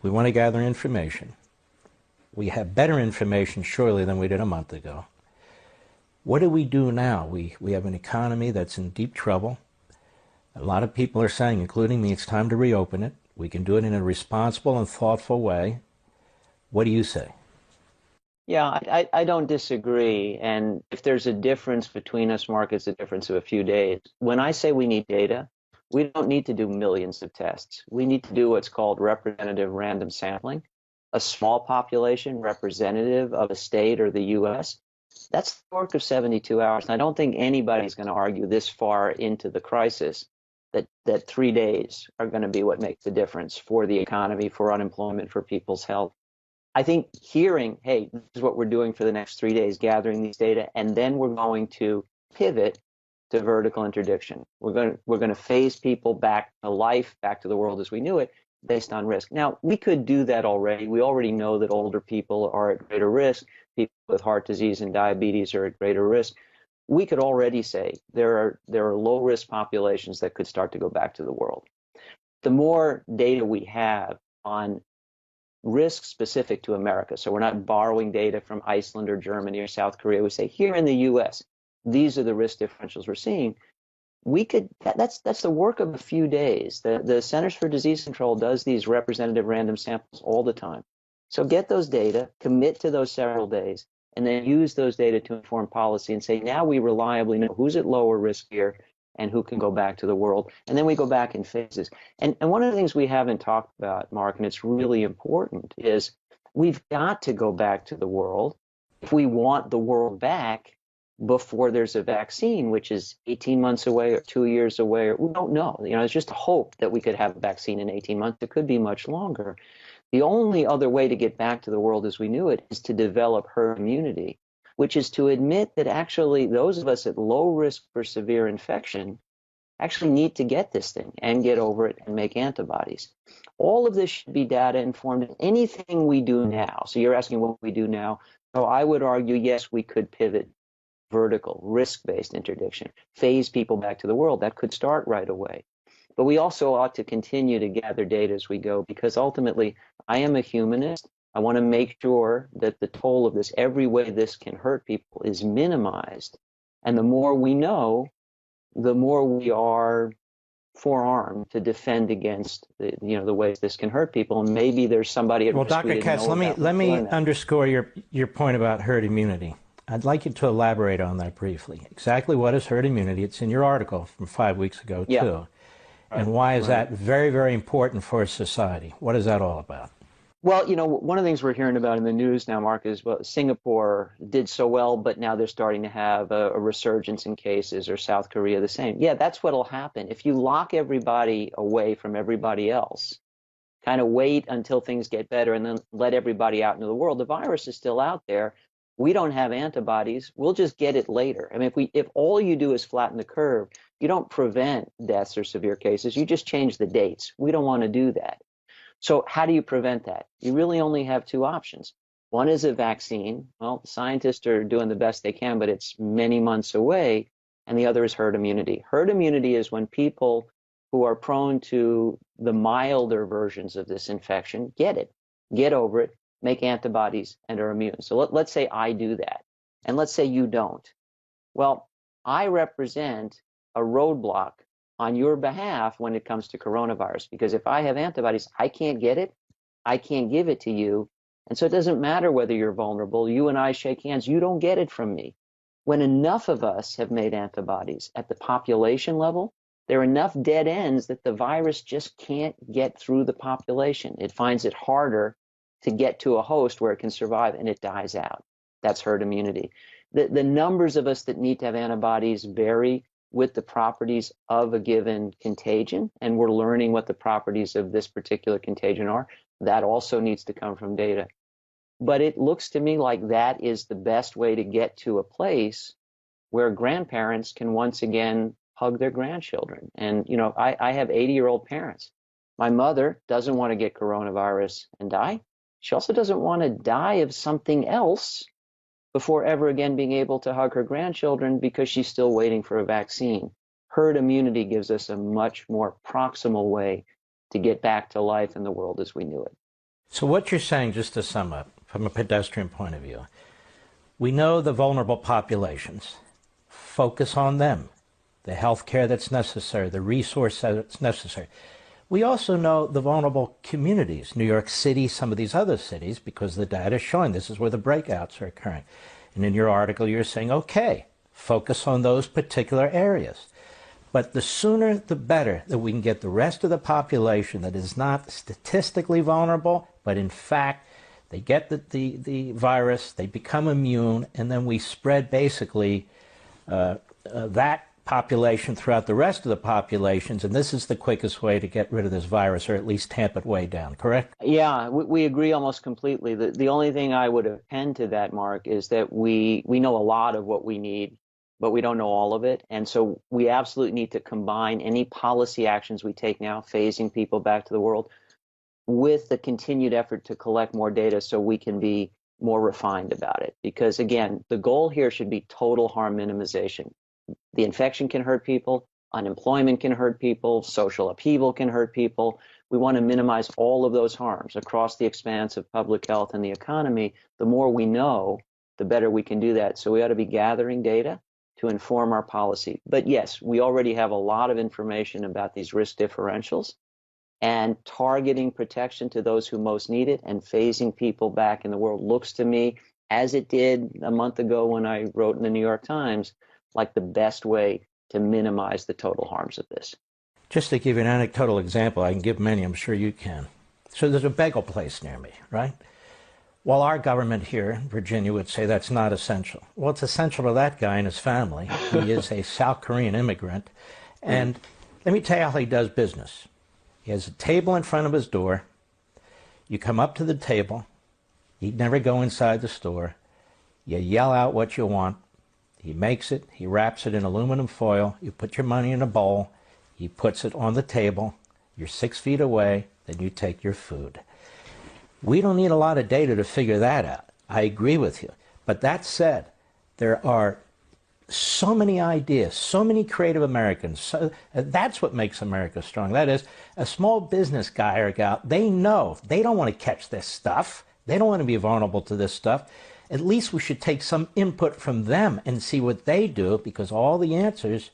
We want to gather information. We have better information, surely, than we did a month ago. What do we do now? We have an economy that's in deep trouble. A lot of people are saying, including me, it's time to reopen it. We can do it in a responsible and thoughtful way. What do you say? Yeah, I don't disagree. And if there's a difference between us, Mark, it's a difference of a few days. When I say we need data, we don't need to do millions of tests. We need to do what's called representative random sampling. A small population representative of a state or the U.S., that's the work of 72 hours. And I don't think anybody's going to argue this far into the crisis that 3 days are going to be what makes the difference for the economy, for unemployment, for people's health. I think hearing, hey, this is what we're doing for the next 3 days, gathering these data, and then we're going to pivot to vertical interdiction. We're going to phase people back to life, back to the world as we knew it, based on risk. Now, we could do that already. We already know that older people are at greater risk. People with heart disease and diabetes are at greater risk. We could already say there are low-risk populations that could start to go back to the world. The more data we have on risk specific to America, so we're not borrowing data from Iceland or Germany or South Korea, we say here in the U.S., these are the risk differentials we're seeing. We could, that's the work of a few days. The Centers for Disease Control does these representative random samples all the time. So get those data, commit to those several days, and then use those data to inform policy and say, now we reliably know who's at lower risk here and who can go back to the world. And then we go back in phases. And one of the things we haven't talked about, Mark, and it's really important, is we've got to go back to the world if we want the world back before there's a vaccine, which is 18 months away or 2 years away. Or we don't know. You know, it's just a hope that we could have a vaccine in 18 months. It could be much longer. The only other way to get back to the world as we knew it is to develop herd immunity, which is to admit that actually those of us at low risk for severe infection actually need to get this thing and get over it and make antibodies. All of this should be data informed in anything we do now. So you're asking what we do now. So I would argue, yes, we could pivot vertical, risk-based interdiction, phase people back to the world. That could start right away. But we also ought to continue to gather data as we go, because ultimately, I am a humanist. I want to make sure that the toll of this, every way this can hurt people, is minimized. And the more we know, the more we are forearmed to defend against the ways this can hurt people. And maybe there's somebody at well, risk Dr. we didn't Katz, know let me about. underscore your point about herd immunity. I'd like you to elaborate on that briefly. Exactly what is herd immunity? It's in your article from 5 weeks ago, Yeah. too. And why is that very, very important for society? What is that all about? Well, one of the things we're hearing about in the news now, Mark, is Singapore did so well, but now they're starting to have a resurgence in cases, or South Korea the same. Yeah, that's what'll happen. If you lock everybody away from everybody else, kind of wait until things get better and then let everybody out into the world, the virus is still out there. We don't have antibodies. We'll just get it later. I mean, if all you do is flatten the curve, you don't prevent deaths or severe cases. You just change the dates. We don't want to do that. So how do you prevent that? You really only have two options. One is a vaccine. Well, scientists are doing the best they can, but it's many months away. And the other is herd immunity. Herd immunity is when people who are prone to the milder versions of this infection get it, get over it, make antibodies, and are immune. So let's say I do that, and let's say you don't. Well, I represent a roadblock on your behalf when it comes to coronavirus, because if I have antibodies, I can't get it, I can't give it to you, and so it doesn't matter whether you're vulnerable. You and I shake hands, you don't get it from me. When enough of us have made antibodies at the population level, there are enough dead ends that the virus just can't get through the population. It finds it harder to get to a host where it can survive, and it dies out. That's herd immunity. The numbers of us that need to have antibodies vary with the properties of a given contagion, and we're learning what the properties of this particular contagion are. That also needs to come from data. But it looks to me like that is the best way to get to a place where grandparents can once again hug their grandchildren. And, I have 80-year-old parents. My mother doesn't want to get coronavirus and die. She also doesn't want to die of something else before ever again being able to hug her grandchildren, because she's still waiting for a vaccine. Herd immunity gives us a much more proximal way to get back to life in the world as we knew it. So what you're saying, just to sum up, from a pedestrian point of view, we know the vulnerable populations. Focus on them, the health care that's necessary, the resource that's necessary. We also know the vulnerable communities, New York City, some of these other cities, because the data is showing this is where the breakouts are occurring. And in your article, you're saying, okay, focus on those particular areas. But the sooner the better that we can get the rest of the population that is not statistically vulnerable, but in fact, they get the virus, they become immune, and then we spread basically that population throughout the rest of the populations, and this is the quickest way to get rid of this virus, or at least tamp it way down, correct? Yeah, we agree almost completely. The only thing I would append to that, Mark, is that we know a lot of what we need, but we don't know all of it. And so we absolutely need to combine any policy actions we take now, phasing people back to the world, with the continued effort to collect more data so we can be more refined about it. Because again, the goal here should be total harm minimization. The infection can hurt people, unemployment can hurt people, social upheaval can hurt people. We want to minimize all of those harms across the expanse of public health and the economy. The more we know, the better we can do that. So we ought to be gathering data to inform our policy. But yes, we already have a lot of information about these risk differentials, and targeting protection to those who most need it and phasing people back in the world looks to me, as it did a month ago when I wrote in the New York Times, like the best way to minimize the total harms of this. Just to give you an anecdotal example, I can give many, I'm sure you can. So there's a bagel place near me, right? Well, our government here in Virginia would say that's not essential. Well, it's essential to that guy and his family. He is a South Korean immigrant. And let me tell you how he does business. He has a table in front of his door. You come up to the table. He'd never go inside the store. You yell out what you want. He makes it. He wraps it in aluminum foil. You put your money in a bowl. He puts it on the table. You're 6 feet away. Then you take your food. We don't need a lot of data to figure that out. I agree with you. But that said, there are so many ideas, so many creative Americans. So, that's what makes America strong. That is, a small business guy or gal, they know they don't want to catch this stuff. They don't want to be vulnerable to this stuff. At least we should take some input from them and see what they do, because all the answers